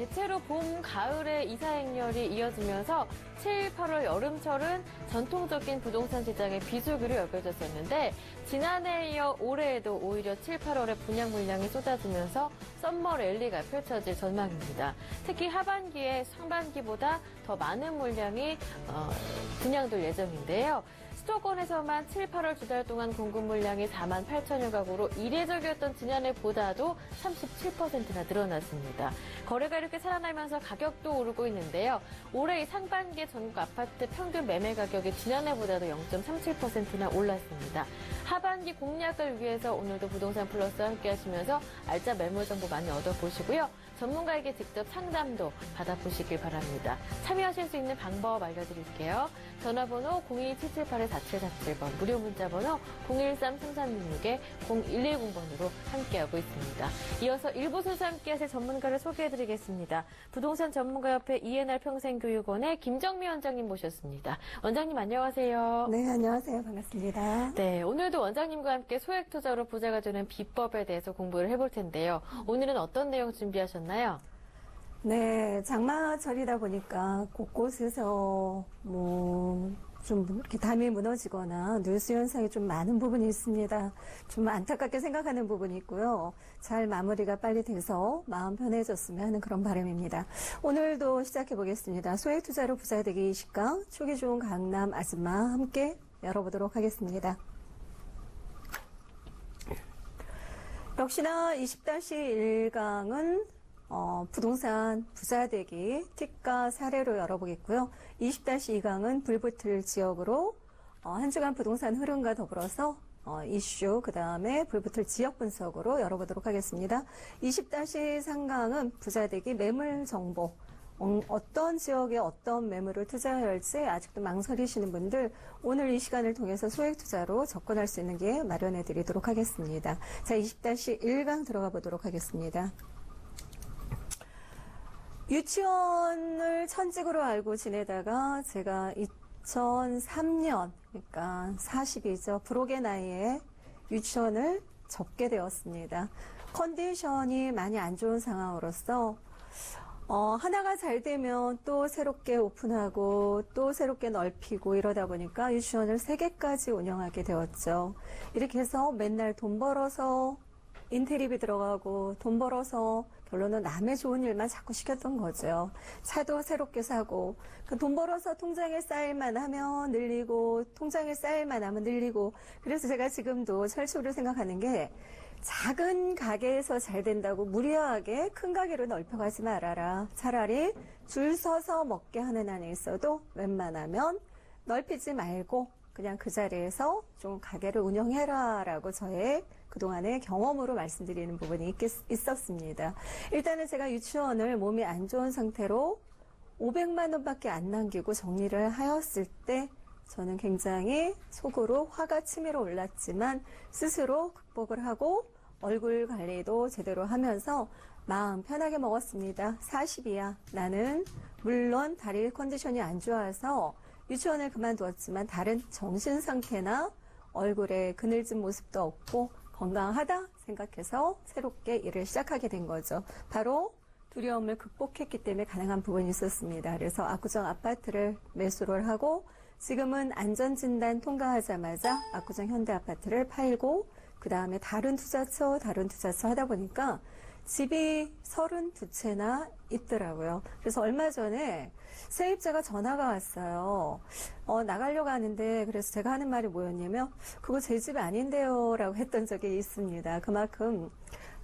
대체로 봄, 가을에 이사행렬이 이어지면서 7, 8월 여름철은 전통적인 부동산 시장의 비수기로 여겨졌었는데 지난해에 이어 올해에도 오히려 7, 8월에 분양 물량이 쏟아지면서 썸머 랠리가 펼쳐질 전망입니다. 특히 하반기에 상반기보다 더 많은 물량이 분양될 예정인데요. 수도권에서만 7, 8월 두 달 동안 공급 물량이 4만 8천여 가구로 이례적이었던 지난해보다도 37%나 늘어났습니다. 거래가 이렇게 살아나면서 가격도 오르고 있는데요. 올해 상반기 전국 아파트 평균 매매 가격이 지난해보다도 0.37%나 올랐습니다. 하반기 공략을 위해서 오늘도 부동산 플러스와 함께 하시면서 알짜 매물 정보 많이 얻어보시고요. 전문가에게 직접 상담도 받아보시길 바랍니다. 참여하실 수 있는 방법 알려드릴게요. 전화번호 02778-4747번, 무료 문자번호 013-3366-0110번으로 함께하고 있습니다. 이어서 일부 순서 함께하실 전문가를 소개해드리겠습니다. 부동산 전문가협회 ENR 평생교육원의 김정미 원장님 모셨습니다. 원장님 안녕하세요. 네, 안녕하세요. 반갑습니다. 네, 오늘도 원장님과 함께 소액투자로 부자가 되는 비법에 대해서 공부를 해볼 텐데요. 오늘은 어떤 내용 준비하셨나요? 네, 장마철이다 보니까 곳곳에서 좀 이렇게 담이 무너지거나 누수 현상이 좀 많은 부분이 있습니다. 좀 안타깝게 생각하는 부분이 있고요. 잘 마무리가 빨리 돼서 마음 편해졌으면 하는 그런 바람입니다. 오늘도 시작해 보겠습니다. 소액 투자로 부자 되기 20강 초기 좋은 강남 아줌마 함께 열어보도록 하겠습니다. 역시나 20-1강은 부동산 부자되기 특가 사례로 열어보겠고요. 20-2강은 불붙을 지역으로 한 주간 부동산 흐름과 더불어서 이슈, 그 다음에 불붙을 지역 분석으로 열어보도록 하겠습니다. 20-3강은 부자되기 매물 정보. 어떤 지역에 어떤 매물을 투자해야 할지 아직도 망설이시는 분들 오늘 이 시간을 통해서 소액 투자로 접근할 수 있는 게 마련해 드리도록 하겠습니다. 자, 20-1강 들어가 보도록 하겠습니다. 유치원을 천직으로 알고 지내다가 제가 2003년, 그러니까 40이죠. 불혹의 나이에 유치원을 접게 되었습니다. 컨디션이 많이 안 좋은 상황으로서 하나가 잘 되면 또 새롭게 오픈하고 또 새롭게 넓히고 이러다 보니까 유치원을 3개까지 운영하게 되었죠. 이렇게 해서 맨날 돈 벌어서 인테리비 들어가고 돈 벌어서 결론은 남의 좋은 일만 자꾸 시켰던 거죠. 차도 새롭게 사고 돈 벌어서 통장에 쌓일만 하면 늘리고 통장에 쌓일만 하면 늘리고 그래서 제가 지금도 철수를 생각하는 게 작은 가게에서 잘 된다고 무리하게 큰 가게로 넓혀가지 말아라. 차라리 줄 서서 먹게 하는 한에 있어도 웬만하면 넓히지 말고 그냥 그 자리에서 좀 가게를 운영해라 라고 저의 그동안의 경험으로 말씀드리는 부분이 있었습니다. 일단은 제가 유치원을 몸이 안 좋은 상태로 500만 원밖에 안 남기고 정리를 하였을 때 저는 굉장히 속으로 화가 치밀어 올랐지만 스스로 극복을 하고 얼굴 관리도 제대로 하면서 마음 편하게 먹었습니다. 40이야. 나는 물론 다리 컨디션이 안 좋아서 유치원을 그만두었지만 다른 정신 상태나 얼굴에 그늘진 모습도 없고 건강하다 생각해서 새롭게 일을 시작하게 된 거죠. 바로 두려움을 극복했기 때문에 가능한 부분이 있었습니다. 그래서 압구정 아파트를 매수를 하고 지금은 안전진단 통과하자마자 압구정 현대아파트를 팔고 그 다음에 다른 투자처 하다 보니까 집이 32채나 있더라고요. 그래서 얼마 전에 세입자가 전화가 왔어요. 나가려고 하는데 그래서 제가 하는 말이 뭐였냐면 그거 제 집 아닌데요 라고 했던 적이 있습니다. 그만큼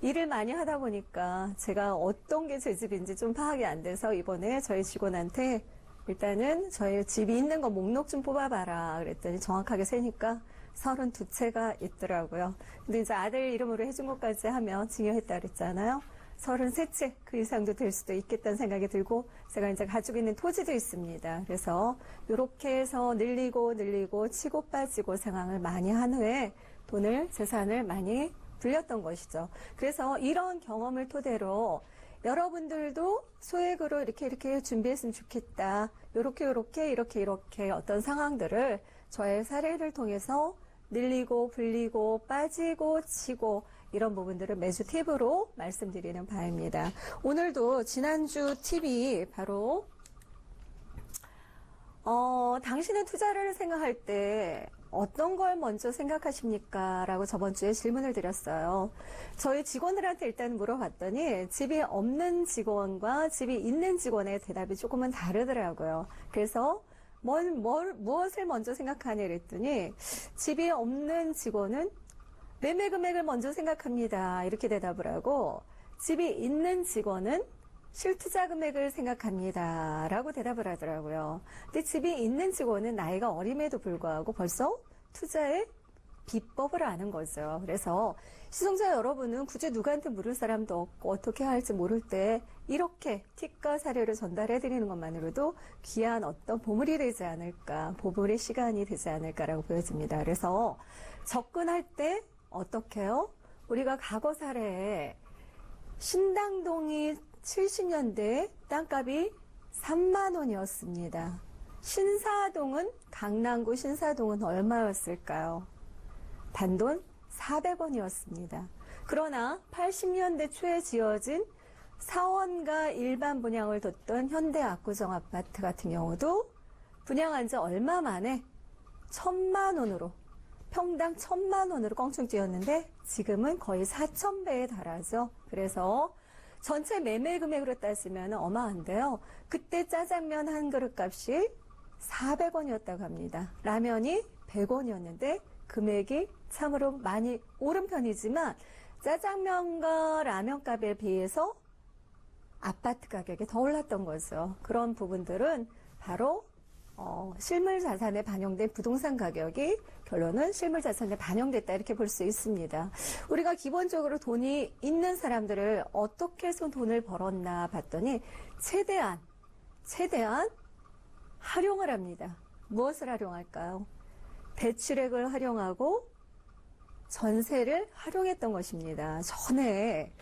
일을 많이 하다 보니까 제가 어떤 게 제 집인지 좀 파악이 안 돼서 이번에 저희 직원한테 일단은 저희 집이 있는 거 목록 좀 뽑아봐라 그랬더니 정확하게 세니까 32채가 있더라고요. 근데 이제 아들 이름으로 해준 것까지 하면 증여했다 그랬잖아요. 33채 그 이상도 될 수도 있겠다는 생각이 들고 제가 이제 가지고 있는 토지도 있습니다. 그래서 이렇게 해서 늘리고 치고 빠지고 상황을 많이 한 후에 재산을 많이 불렸던 것이죠. 그래서 이런 경험을 토대로 여러분들도 소액으로 이렇게 준비했으면 좋겠다. 이렇게 어떤 상황들을 저의 사례를 통해서 늘리고 불리고 빠지고 치고 이런 부분들을 매주 팁으로 말씀드리는 바입니다. 오늘도 지난주 팁이 바로 당신은 투자를 생각할 때 어떤 걸 먼저 생각하십니까? 라고 저번 주에 질문을 드렸어요. 저희 직원들한테 일단 물어봤더니 집이 없는 직원과 집이 있는 직원의 대답이 조금은 다르더라고요. 그래서 무엇을 먼저 생각하냐 그랬더니 집이 없는 직원은 매매 금액을 먼저 생각합니다. 이렇게 대답을 하고 집이 있는 직원은 실투자 금액을 생각합니다. 라고 대답을 하더라고요. 근데 집이 있는 직원은 나이가 어림에도 불구하고 벌써 투자의 비법을 아는 거죠. 그래서 시청자 여러분은 굳이 누구한테 물을 사람도 없고 어떻게 할지 모를 때 이렇게 팁과 사례를 전달해 드리는 것만으로도 귀한 어떤 보물이 되지 않을까, 보물의 시간이 되지 않을까라고 보여집니다. 그래서 접근할 때 어떻게 해요? 우리가 과거 사례에 신당동이 70년대 땅값이 3만 원이었습니다. 신사동은, 강남구 신사동은 얼마였을까요? 단돈 400원이었습니다. 그러나 80년대 초에 지어진 사원과 일반 분양을 뒀던 현대 압구정 아파트 같은 경우도 분양한 지 얼마 만에 1,000만 원으로, 평당 1,000만 원으로 껑충 뛰었는데 지금은 거의 4,000배에 달하죠. 그래서 전체 매매 금액으로 따지면 어마한데요. 그때 짜장면 한 그릇 값이 400원이었다고 합니다. 라면이 100원이었는데 금액이 참으로 많이 오른 편이지만 짜장면과 라면 값에 비해서 아파트 가격이 더 올랐던 거죠. 그런 부분들은 바로 실물 자산에 반영된 부동산 가격이 결론은 실물 자산에 반영됐다 이렇게 볼 수 있습니다. 우리가 기본적으로 돈이 있는 사람들을 어떻게 해서 돈을 벌었나 봤더니 최대한 활용을 합니다. 무엇을 활용할까요? 대출액을 활용하고 전세를 활용했던 것입니다. 전에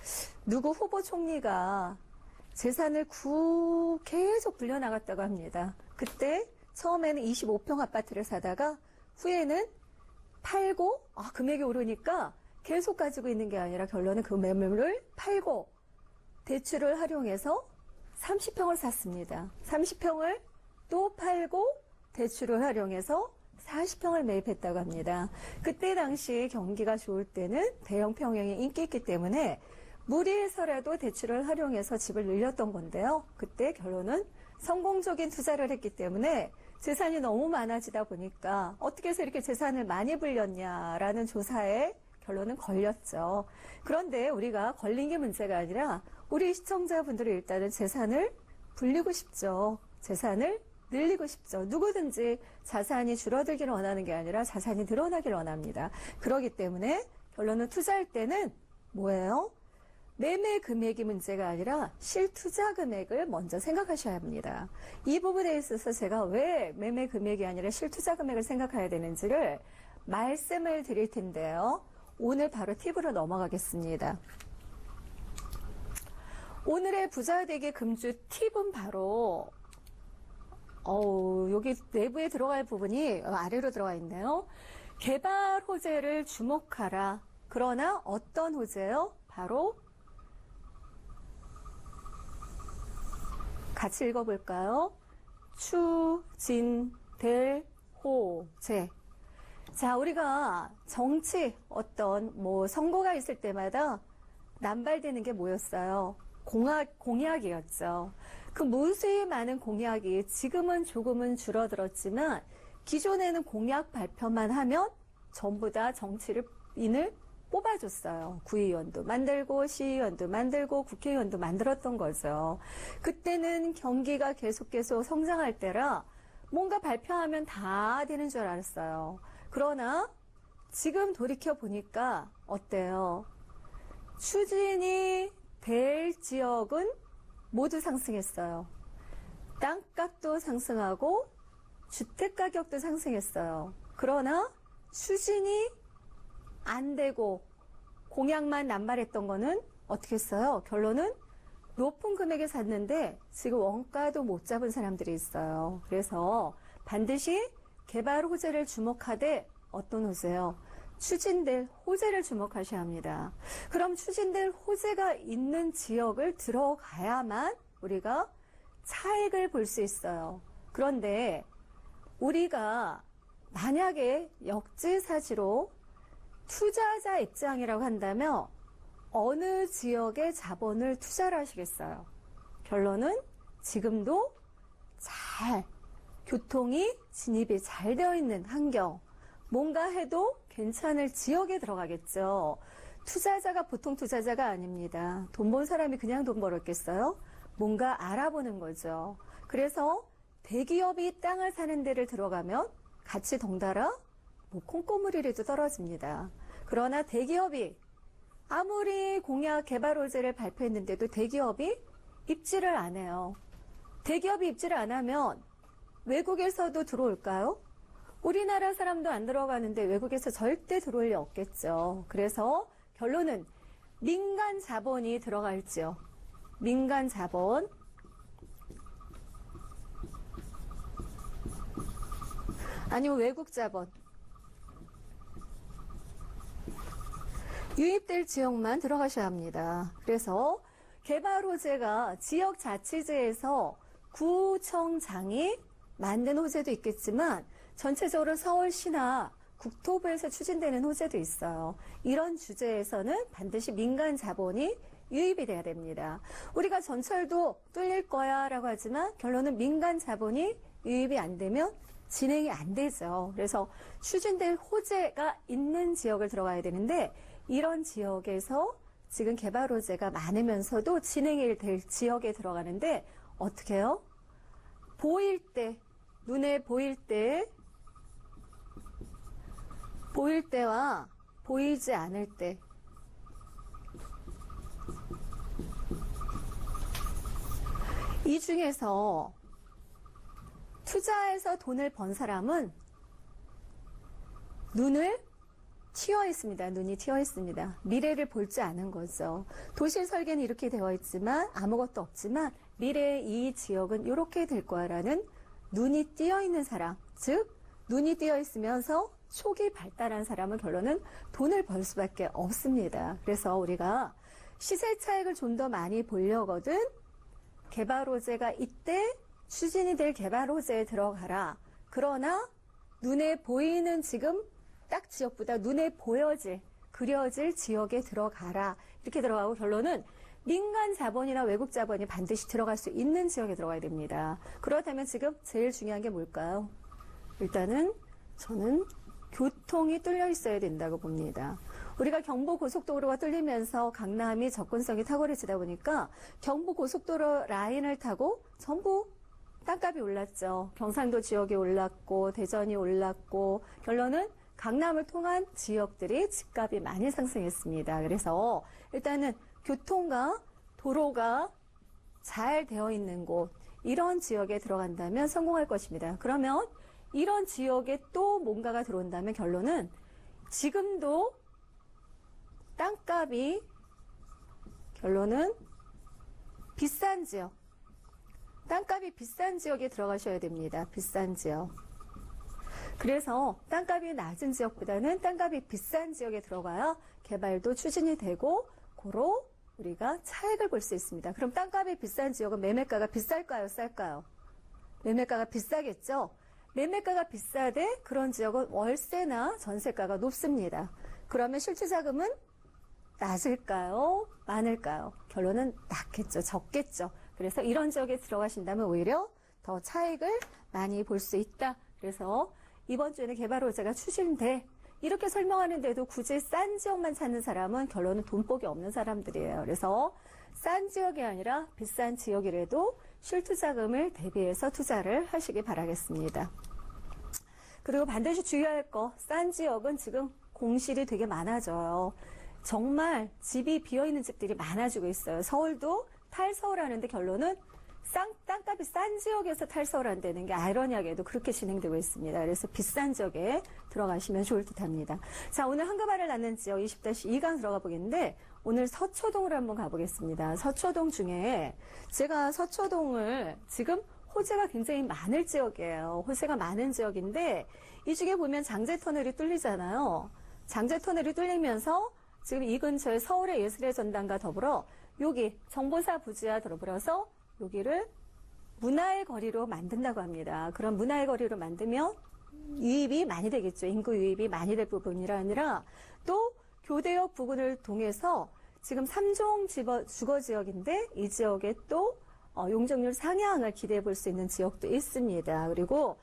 누구 후보 총리가 재산을 계속 불려나갔다고 합니다. 그때 처음에는 25평 아파트를 사다가 후에는 팔고 금액이 오르니까 계속 가지고 있는 게 아니라 결론은 그 매물을 팔고 대출을 활용해서 30평을 샀습니다. 30평을 또 팔고 대출을 활용해서 40평을 매입했다고 합니다. 그때 당시 경기가 좋을 때는 대형 평형이 인기 있기 때문에 무리해서라도 대출을 활용해서 집을 늘렸던 건데요. 그때 결론은 성공적인 투자를 했기 때문에 재산이 너무 많아지다 보니까 어떻게 해서 이렇게 재산을 많이 불렸냐라는 조사에 결론은 걸렸죠. 그런데 우리가 걸린 게 문제가 아니라 우리 시청자분들이 일단은 재산을 불리고 싶죠. 재산을 늘리고 싶죠. 누구든지 자산이 줄어들기를 원하는 게 아니라 자산이 늘어나길 원합니다. 그렇기 때문에 결론은 투자할 때는 뭐예요? 매매 금액이 문제가 아니라 실투자 금액을 먼저 생각하셔야 합니다. 이 부분에 있어서 제가 왜 매매 금액이 아니라 실투자 금액을 생각해야 되는지를 말씀을 드릴 텐데요. 오늘 바로 팁으로 넘어가겠습니다. 오늘의 부자되기 금주 팁은 바로 여기 내부에 들어갈 부분이 아래로 들어가 있네요. 개발 호재를 주목하라. 그러나 어떤 호재요? 바로 같이 읽어볼까요? 추진될 호재. 자, 우리가 정치 어떤 선거가 있을 때마다 남발되는 게 뭐였어요? 공약이었죠. 그 무수히 많은 공약이 지금은 조금은 줄어들었지만 기존에는 공약 발표만 하면 전부 다 정치인을 뽑아줬어요. 구의원도 만들고 시의원도 만들고 국회의원도 만들었던 거죠. 그때는 경기가 계속 성장할 때라 뭔가 발표하면 다 되는 줄 알았어요. 그러나 지금 돌이켜보니까 어때요? 추진이 될 지역은 모두 상승했어요. 땅값도 상승하고 주택가격도 상승했어요. 그러나 추진이 안 되고 공약만 남발했던 거는 어떻게 했어요? 결론은 높은 금액에 샀는데 지금 원가도 못 잡은 사람들이 있어요. 그래서 반드시 개발 호재를 주목하되 어떤 호재요? 추진될 호재를 주목하셔야 합니다. 그럼 추진될 호재가 있는 지역을 들어가야만 우리가 차익을 볼 수 있어요. 그런데 우리가 만약에 역지사지로 투자자 입장이라고 한다면 어느 지역에 자본을 투자를 하시겠어요? 결론은 지금도 잘 교통이 진입이 잘 되어 있는 환경, 뭔가 해도 괜찮을 지역에 들어가겠죠. 투자자가 보통 투자자가 아닙니다. 돈 번 사람이 그냥 돈 벌었겠어요? 뭔가 알아보는 거죠. 그래서 대기업이 땅을 사는 데를 들어가면 같이 덩달아 콩고물이라도 떨어집니다. 그러나 대기업이 아무리 공약 개발 호재를 발표했는데도 대기업이 입지를 안 해요. 대기업이 입지를 안 하면 외국에서도 들어올까요? 우리나라 사람도 안 들어가는데 외국에서 절대 들어올 리 없겠죠. 그래서 결론은 민간 자본이 들어갈지요. 민간 자본. 아니면 외국 자본. 유입될 지역만 들어가셔야 합니다. 그래서 개발 호재가 지역자치제에서 구청장이 만든 호재도 있겠지만 전체적으로 서울시나 국토부에서 추진되는 호재도 있어요. 이런 주제에서는 반드시 민간 자본이 유입이 돼야 됩니다. 우리가 전철도 뚫릴 거야 라고 하지만 결론은 민간 자본이 유입이 안 되면 진행이 안 되죠. 그래서 추진될 호재가 있는 지역을 들어가야 되는데 이런 지역에서 지금 개발 호재가 많으면서도 진행이 될 지역에 들어가는데 어떻게 해요? 보일 때, 눈에 보일 때와 보이지 않을 때 이 중에서 투자해서 돈을 번 사람은 눈을 튀어 있습니다. 눈이 튀어 있습니다. 미래를 볼 줄 아는 거죠. 도시 설계는 이렇게 되어 있지만 아무것도 없지만 미래의 이 지역은 이렇게 될 거야라는 눈이 띄어 있는 사람, 즉 눈이 띄어 있으면서 촉이 발달한 사람은 결론은 돈을 벌 수밖에 없습니다. 그래서 우리가 시세 차익을 좀 더 많이 보려거든 개발 호재가 이때 추진이 될 개발 호재에 들어가라. 그러나 눈에 보이는 지금 딱 지역보다 눈에 보여질, 그려질 지역에 들어가라. 이렇게 들어가고 결론은 민간 자본이나 외국 자본이 반드시 들어갈 수 있는 지역에 들어가야 됩니다. 그렇다면 지금 제일 중요한 게 뭘까요? 일단은 저는 교통이 뚫려 있어야 된다고 봅니다. 우리가 경부고속도로가 뚫리면서 강남이 접근성이 탁월해지다 보니까 경부고속도로 라인을 타고 전부 땅값이 올랐죠. 경상도 지역이 올랐고 대전이 올랐고 결론은 강남을 통한 지역들이 집값이 많이 상승했습니다. 그래서 일단은 교통과 도로가 잘 되어 있는 곳 이런 지역에 들어간다면 성공할 것입니다. 그러면 이런 지역에 또 뭔가가 들어온다면 결론은 지금도 땅값이 결론은 비싼 지역 땅값이 비싼 지역에 들어가셔야 됩니다. 비싼 지역. 그래서 땅값이 낮은 지역보다는 땅값이 비싼 지역에 들어가야 개발도 추진이 되고 고로 우리가 차익을 볼 수 있습니다. 그럼 땅값이 비싼 지역은 매매가가 비쌀까요? 쌀까요? 매매가가 비싸겠죠? 매매가가 비싸되 그런 지역은 월세나 전세가가 높습니다. 그러면 실투자금은 낮을까요? 많을까요? 결론은 낮겠죠. 적겠죠. 그래서 이런 지역에 들어가신다면 오히려 더 차익을 많이 볼 수 있다. 그래서 이번 주에는 개발 호재가 추진돼. 이렇게 설명하는데도 굳이 싼 지역만 찾는 사람은 결론은 돈복이 없는 사람들이에요. 그래서 싼 지역이 아니라 비싼 지역이라도 실투자금을 대비해서 투자를 하시기 바라겠습니다. 그리고 반드시 주의할 거, 싼 지역은 지금 공실이 되게 많아져요. 정말 집이 비어있는 집들이 많아지고 있어요. 서울도 탈서울 하는데 결론은 땅값이 싼 지역에서 탈서울 한다는 게 아이러니하게도 그렇게 진행되고 있습니다. 그래서 비싼 지역에 들어가시면 좋을 듯 합니다. 자, 오늘 한금알을 낳는 지역 20-2강 들어가 보겠는데 오늘 서초동으로 한번 가보겠습니다. 서초동 중에 제가 서초동을 지금 호재가 굉장히 많을 지역이에요. 호재가 많은 지역인데 이 중에 보면 장제터널이 뚫리잖아요. 장제 터널이 뚫리면서 지금 이 근처에 서울의 예술의 전당과 더불어 여기 정보사 부지와 더불어서 여기를 문화의 거리로 만든다고 합니다. 그런 문화의 거리로 만들면 유입이 많이 되겠죠. 인구 유입이 많이 될 부분이라 아니라 또 교대역 부근을 통해서 지금 3종 주거 지역인데 이 지역에 또 용적률 상향을 기대해 볼 수 있는 지역도 있습니다. 그리고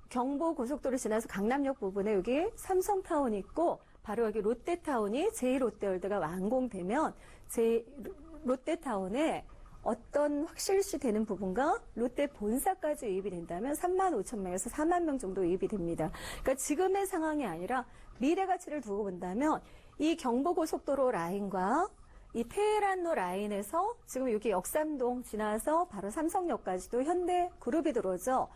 경부 고속도로 지나서 강남역 부분에 여기 삼성타운이 있고 바로 여기 롯데타운이 제2롯데월드가 완공되면 롯데타운에 어떤 확실시 되는 부분과 롯데 본사까지 유입이 된다면 3만 5천 명에서 4만 명 정도 유입이 됩니다. 그러니까 지금의 상황이 아니라 미래 가치를 두고 본다면 이 경부고속도로 라인과 이 테헤란로 라인에서 지금 여기 역삼동 지나서 바로 삼성역까지도 현대그룹이 들어오죠.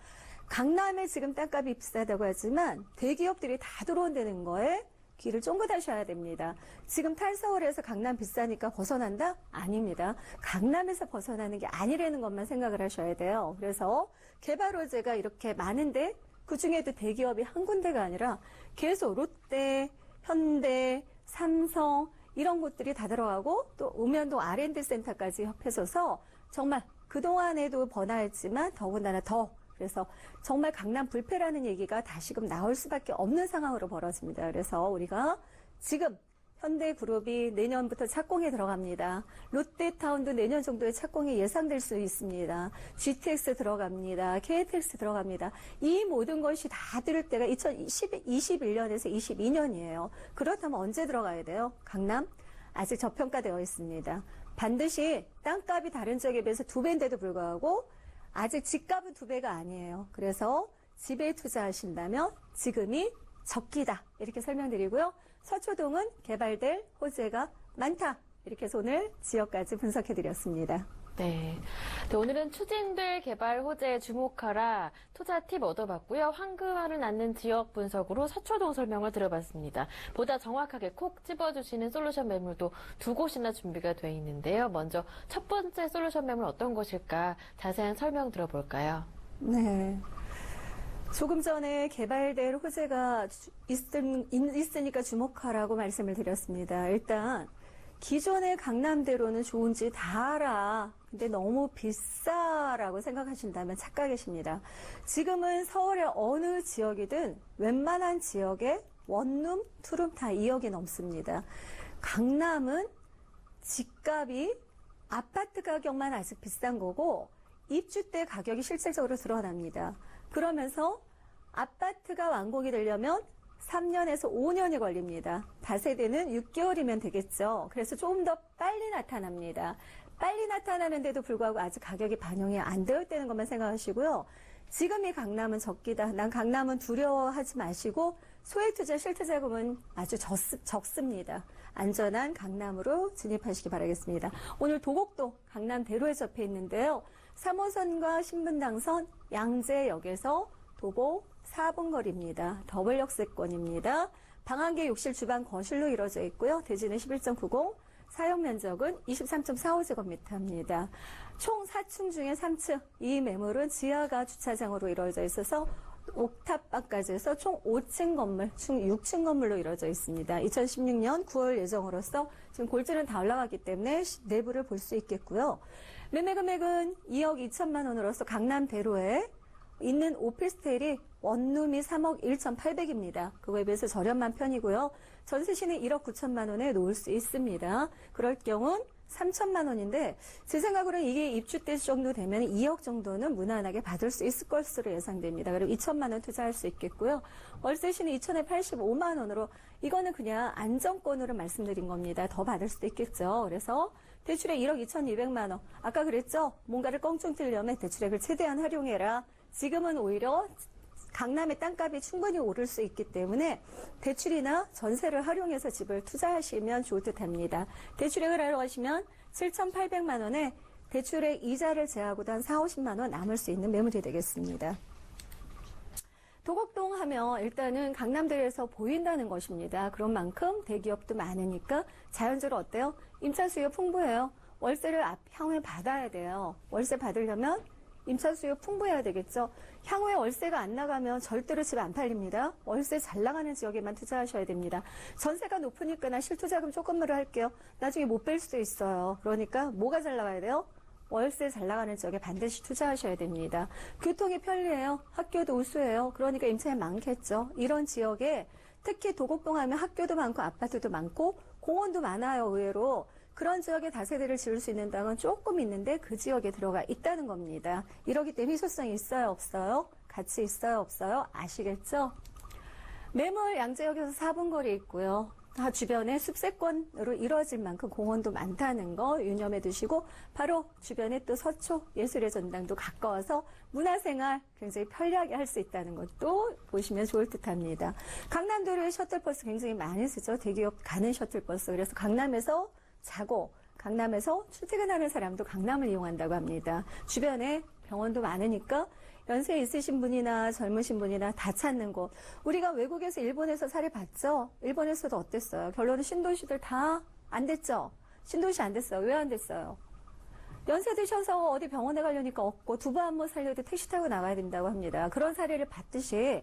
강남에 지금 땅값이 비싸다고 하지만 대기업들이 다 들어온다는 거에 귀를 쫑긋하셔야 됩니다. 지금 탈서울에서 강남 비싸니까 벗어난다? 아닙니다. 강남에서 벗어나는 게 아니라는 것만 생각을 하셔야 돼요. 그래서 개발 호재가 이렇게 많은데 그중에도 대기업이 한 군데가 아니라 계속 롯데, 현대, 삼성 이런 곳들이 다 들어가고 또 읍면동 R&D 센터까지 협해져서 정말 그동안에도 번화했지만 더군다나 더 그래서 정말 강남 불패라는 얘기가 다시금 나올 수밖에 없는 상황으로 벌어집니다. 그래서 우리가 지금 현대그룹이 내년부터 착공에 들어갑니다. 롯데타운도 내년 정도에 착공이 예상될 수 있습니다. GTX 들어갑니다. KTX 들어갑니다. 이 모든 것이 다 들을 때가 2021년에서 22년이에요. 그렇다면 언제 들어가야 돼요? 강남? 아직 저평가되어 있습니다. 반드시 땅값이 다른 지역에 비해서 2배인데도 불구하고 아직 집값은 2배가 아니에요. 그래서 집에 투자하신다면 지금이 적기다. 이렇게 설명드리고요. 서초동은 개발될 호재가 많다. 이렇게 해서 오늘 지역까지 분석해드렸습니다. 네. 오늘은 추진될 개발 호재에 주목하라 투자 팁 얻어봤고요. 황금알을 낳는 지역 분석으로 서초동 설명을 들어봤습니다. 보다 정확하게 콕 집어주시는 솔루션 매물도 2곳이나 준비가 되어 있는데요. 먼저 첫 번째 솔루션 매물 어떤 것일까 자세한 설명 들어볼까요? 네. 조금 전에 개발될 호재가 있으니까 주목하라고 말씀을 드렸습니다. 일단 기존의 강남대로는 좋은지 다 알아. 근데 너무 비싸라고 생각하신다면 착각이십니다. 지금은 서울의 어느 지역이든 웬만한 지역에 원룸, 투룸 다 2억이 넘습니다. 강남은 집값이 아파트 가격만 아직 비싼 거고 입주때 가격이 실질적으로 드러납니다. 그러면서 아파트가 완공이 되려면 3년에서 5년이 걸립니다. 다세대는 6개월이면 되겠죠. 그래서 조금 더 빨리 나타납니다. 빨리 나타나는데도 불구하고 아직 가격이 반영이 안 되어 있다는 것만 생각하시고요. 지금 이 강남은 적기다. 난 강남은 두려워하지 마시고 소액투자 실투자금은 아주 적습니다. 안전한 강남으로 진입하시기 바라겠습니다. 오늘 도곡동 강남대로에 접해 있는데요. 3호선과 신분당선 양재역에서 도보 4분 거리입니다. 더블 역세권입니다. 방 한 개 욕실 주방 거실로 이루어져 있고요. 대지는 11.90, 사용 면적은 23.45제곱미터입니다. 총 4층 중에 3층, 이 매물은 지하가 주차장으로 이루어져 있어서 옥탑방까지 해서 총 5층 건물, 총 6층 건물로 이루어져 있습니다. 2016년 9월 예정으로서 지금 골조는 다 올라갔기 때문에 내부를 볼 수 있겠고요. 매매 금액은 2억 2천만 원으로서 강남대로에 있는 오피스텔이 원룸이 3억 1,800입니다. 그거에 비해서 저렴한 편이고요. 전세시는 1억 9천만 원에 놓을 수 있습니다. 그럴 경우는 3천만 원인데 제 생각으로는 이게 입주때 정도 되면 2억 정도는 무난하게 받을 수 있을 것으로 예상됩니다. 그리고 2천만 원 투자할 수 있겠고요. 월세시는 2,085만 원으로 이거는 그냥 안정권으로 말씀드린 겁니다. 더 받을 수도 있겠죠. 그래서 대출액 1억 2,200만 원. 아까 그랬죠? 뭔가를 껑충 뚫려면 대출액을 최대한 활용해라. 지금은 오히려 강남의 땅값이 충분히 오를 수 있기 때문에 대출이나 전세를 활용해서 집을 투자하시면 좋을 듯 합니다. 대출액을 활용하시면 7,800만 원에 대출액 이자를 제하고도 한 4, 50만 원 남을 수 있는 매물이 되겠습니다. 도곡동 하면 일단은 강남대로에서 보인다는 것입니다. 그런 만큼 대기업도 많으니까 자연적으로 어때요? 임차 수요 풍부해요. 월세를 향후에 받아야 돼요. 월세 받으려면 임차 수요 풍부해야 되겠죠. 향후에 월세가 안 나가면 절대로 집 안 팔립니다. 월세 잘 나가는 지역에만 투자하셔야 됩니다. 전세가 높으니까 나 실투자금 조금으로 할게요. 나중에 못 뺄 수도 있어요. 그러니까 뭐가 잘 나가야 돼요? 월세 잘 나가는 지역에 반드시 투자하셔야 됩니다. 교통이 편리해요. 학교도 우수해요. 그러니까 임차에 많겠죠. 이런 지역에 특히 도곡동 하면 학교도 많고 아파트도 많고 공원도 많아요. 의외로. 그런 지역에 다세대를 지을 수 있는 땅은 조금 있는데 그 지역에 들어가 있다는 겁니다. 이러기 때문에 희소성이 있어요? 없어요? 가치 있어요? 없어요? 아시겠죠? 매물 양재역에서 4분 거리에 있고요. 주변에 숲세권으로 이루어질 만큼 공원도 많다는 거 유념해 두시고 바로 주변에 또 서초 예술의 전당도 가까워서 문화생활 굉장히 편리하게 할 수 있다는 것도 보시면 좋을 듯합니다. 강남도로에 셔틀버스 굉장히 많이 쓰죠. 대기업 가는 셔틀버스. 그래서 강남에서 자고 강남에서 출퇴근하는 사람도 강남을 이용한다고 합니다. 주변에 병원도 많으니까 연세 있으신 분이나 젊으신 분이나 다 찾는 곳. 우리가 외국에서 일본에서 사례 봤죠? 일본에서도 어땠어요? 결론은 신도시들 다 안 됐죠? 신도시 안 됐어요. 왜 안 됐어요? 연세 드셔서 어디 병원에 가려니까 없고 두부 한 번 살려도 택시 타고 나가야 된다고 합니다. 그런 사례를 봤듯이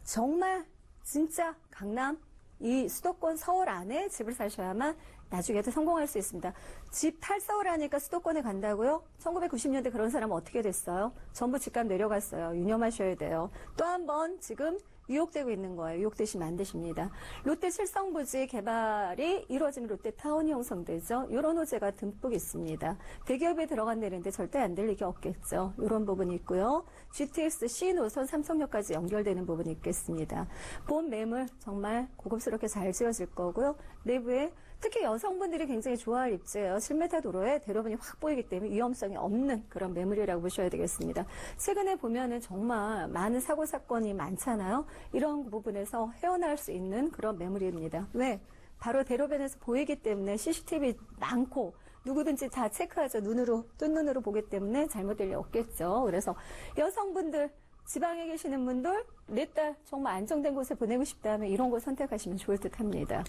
정말 진짜 강남 이 수도권 서울 안에 집을 사셔야만 나중에도 성공할 수 있습니다. 집 탈서울 하니까 수도권에 간다고요? 1990년대 그런 사람은 어떻게 됐어요? 전부 집값 내려갔어요. 유념하셔야 돼요. 또 한 번 지금 유혹되고 있는 거예요. 유혹되시면 안 되십니다. 롯데 칠성부지 개발이 이루어지면 롯데타운이 형성되죠. 이런 호재가 듬뿍 있습니다. 대기업에 들어간다는데 절대 안 될 리가 없겠죠. 이런 부분이 있고요. GTX C 노선 삼성역까지 연결되는 부분이 있겠습니다. 본 매물 정말 고급스럽게 잘 지어질 거고요. 내부에 특히 여성분들이 굉장히 좋아할 입지예요. 7m 도로에 대로변이 확 보이기 때문에 위험성이 없는 그런 매물이라고 보셔야 되겠습니다. 최근에 보면은 정말 많은 사고 사건이 많잖아요. 이런 부분에서 헤어날 수 있는 그런 매물입니다. 왜? 바로 대로변에서 보이기 때문에 CCTV 많고 누구든지 다 체크하죠. 눈으로, 뜬 눈으로 보기 때문에 잘못될 일 없겠죠. 그래서 여성분들 지방에 계시는 분들 내 딸 정말 안정된 곳에 보내고 싶다면 이런 곳 선택하시면 좋을 듯 합니다.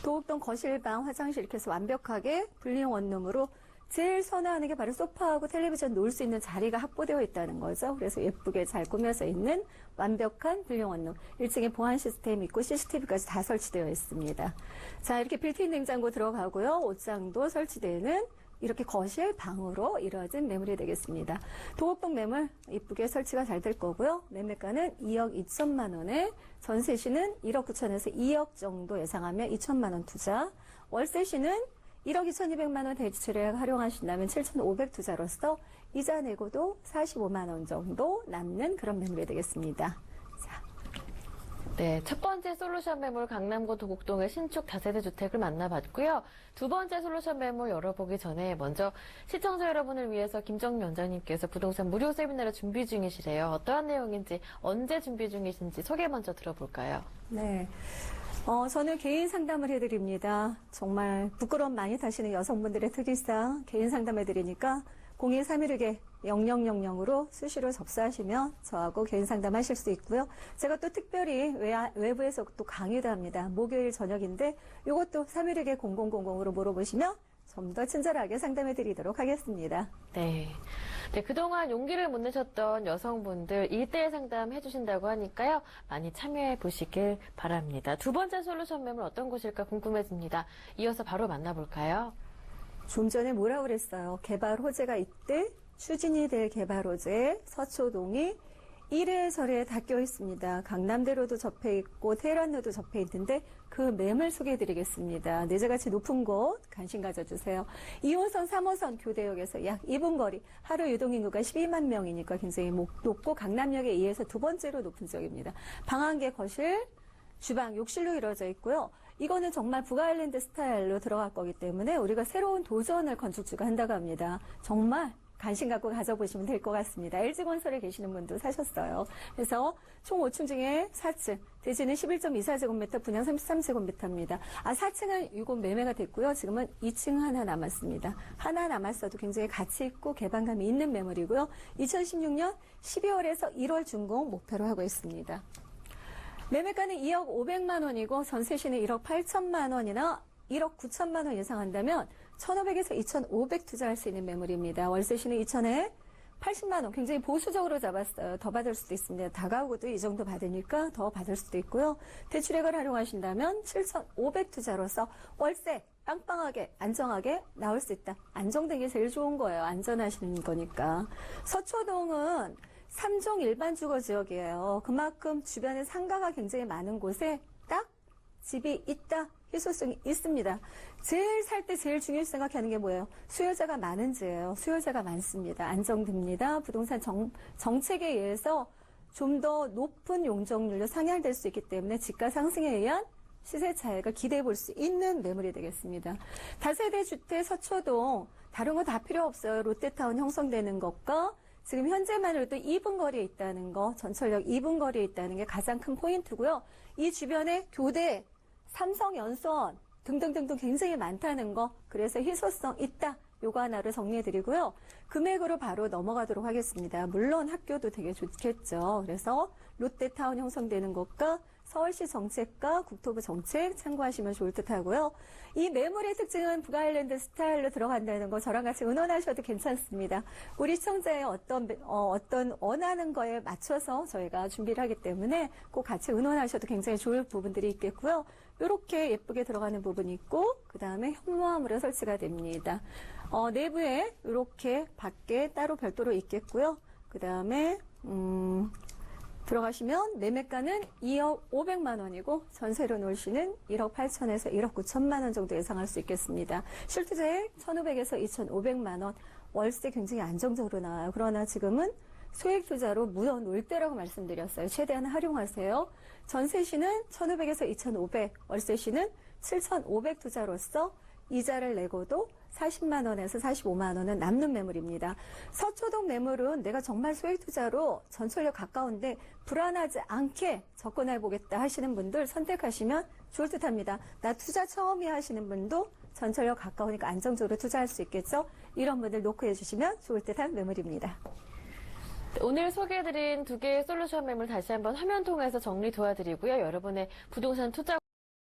도곡동 거실방, 화장실 이렇게 해서 완벽하게 분리형 원룸으로 제일 선호하는 게 바로 소파하고 텔레비전 놓을 수 있는 자리가 확보되어 있다는 거죠. 그래서 예쁘게 잘 꾸며져 있는 완벽한 분리형 원룸. 1층에 보안 시스템이 있고 CCTV까지 다 설치되어 있습니다. 자, 이렇게 빌트인 냉장고 들어가고요. 옷장도 설치되는 이렇게 거실, 방으로 이루어진 매물이 되겠습니다. 도곡동 매물 이쁘게 설치가 잘 될 거고요. 매매가는 2억 2천만 원에 전세시는 1억 9천에서 2억 정도 예상하면 2천만 원 투자. 월세시는 1억 2,200만 원 대출에 활용하신다면 7,500 투자로서 이자 내고도 45만 원 정도 남는 그런 매물이 되겠습니다. 네, 첫 번째 솔루션 매물 강남구 도곡동의 신축 다세대 주택을 만나봤고요. 두 번째 솔루션 매물 열어보기 전에 먼저 시청자 여러분을 위해서 김정민 원장님께서 부동산 무료 세미나를 준비 중이시래요. 어떠한 내용인지, 언제 준비 중이신지 소개 먼저 들어볼까요? 네. 저는 개인 상담을 해드립니다. 정말 부끄러움 많이 타시는 여성분들의 특이상 개인 상담해드리니까 02-316-0000으로 수시로 접수하시면 저하고 개인 상담하실 수 있고요. 제가 또 특별히 외부에서 또 강의도 합니다. 목요일 저녁인데 이것도 316-0000으로 물어보시면 좀 더 친절하게 상담해드리도록 하겠습니다. 네. 네, 그동안 용기를 못 내셨던 여성분들 1대1 상담 해주신다고 하니까요. 많이 참여해 보시길 바랍니다. 두 번째 솔루션 매물 어떤 곳일까 궁금해집니다. 이어서 바로 만나볼까요? 좀 전에 뭐라고 그랬어요? 개발 호재가 있대. 추진이 될 개발 호재 서초동이 1회설에 다 껴 있습니다. 강남대로도 접해 있고 테헤란로도 접해 있는데 그 매물 소개해드리겠습니다. 내재가치 높은 곳 관심 가져주세요. 2호선, 3호선 교대역에서 약 2분 거리, 하루 유동인구가 12만 명이니까 굉장히 높고 강남역에 의해서 두 번째로 높은 지역입니다. 방 한 개 거실, 주방, 욕실로 이루어져 있고요. 이거는 정말 북아일랜드 스타일로 들어갈 거기 때문에 우리가 새로운 도전을 건축주가 한다고 합니다. 정말 관심 갖고 가져보시면 될 것 같습니다. LG건설에 계시는 분도 사셨어요. 그래서 총 5층 중에 4층, 대지는 11.24제곱미터, 분양 33제곱미터입니다. 4층은 이곳 매매가 됐고요. 지금은 2층 하나 남았습니다. 하나 남았어도 굉장히 가치 있고 개방감이 있는 매물이고요. 2016년 12월에서 1월 준공 목표로 하고 있습니다. 매매가는 2억 500만 원이고 전세시는 1억 8천만 원이나 1억 9천만 원 예상한다면 1,500에서 2,500 투자할 수 있는 매물입니다. 월세시는 2천에 80만 원 굉장히 보수적으로 잡았어요. 더 받을 수도 있습니다. 다가오고도 이 정도 받으니까 더 받을 수도 있고요. 대출액을 활용하신다면 7,500 투자로서 월세 빵빵하게 안정하게 나올 수 있다. 안정된 게 제일 좋은 거예요. 안전하시는 거니까. 서초동은 3종 일반 주거 지역이에요. 그만큼 주변에 상가가 굉장히 많은 곳에 딱 집이 있다. 희소성이 있습니다. 제일 살 때 제일 중요시 생각하는 게 뭐예요? 수요자가 많은지예요. 수요자가 많습니다. 안정됩니다. 부동산 정책에 의해서 좀 더 높은 용적률로 상향될 수 있기 때문에 집가 상승에 의한 시세 차익을 기대해 볼 수 있는 매물이 되겠습니다. 다세대 주택 서초동 다른 거 다 필요 없어요. 롯데타운 형성되는 것과 지금 현재만으로도 2분 거리에 있다는 거, 전철역 2분 거리에 있다는 게 가장 큰 포인트고요. 이 주변에 교대, 삼성, 연수원 등등등등 굉장히 많다는 거, 그래서 희소성 있다. 요거 하나로 정리해드리고요. 금액으로 바로 넘어가도록 하겠습니다. 물론 학교도 되게 좋겠죠. 그래서 롯데타운 형성되는 것과 서울시 정책과 국토부 정책 참고하시면 좋을 듯 하고요. 이 매물의 특징은 북아일랜드 스타일로 들어간다는 거 저랑 같이 의논하셔도 괜찮습니다. 우리 시청자의 어떤 원하는 거에 맞춰서 저희가 준비를 하기 때문에 꼭 같이 의논하셔도 굉장히 좋을 부분들이 있겠고요. 이렇게 예쁘게 들어가는 부분이 있고 그 다음에 현무암으로 설치가 됩니다. 내부에 이렇게 밖에 따로 별도로 있겠고요. 그 다음에 들어가시면 매매가는 2억 500만 원이고 전세로 놓으시는 1억 8천에서 1억 9천만 원 정도 예상할 수 있겠습니다. 실투자액 1,500에서 2,500만 원, 월세 굉장히 안정적으로 나와요. 그러나 지금은 소액 투자로 묻어 놓을 때라고 말씀드렸어요. 최대한 활용하세요. 전세시는 1,500에서 2,500, 월세시는 7,500 투자로서 이자를 내고도 40만 원에서 45만 원은 남는 매물입니다. 서초동 매물은 내가 정말 소액 투자로 전철역 가까운데 불안하지 않게 접근해 보겠다 하시는 분들 선택하시면 좋을 듯 합니다. 나 투자 처음이야 하시는 분도 전철역 가까우니까 안정적으로 투자할 수 있겠죠? 이런 분들 노크해 주시면 좋을 듯한 매물입니다. 오늘 소개해드린 두 개의 솔루션 매물 다시 한번 화면 통해서 정리 도와드리고요. 여러분의 부동산 투자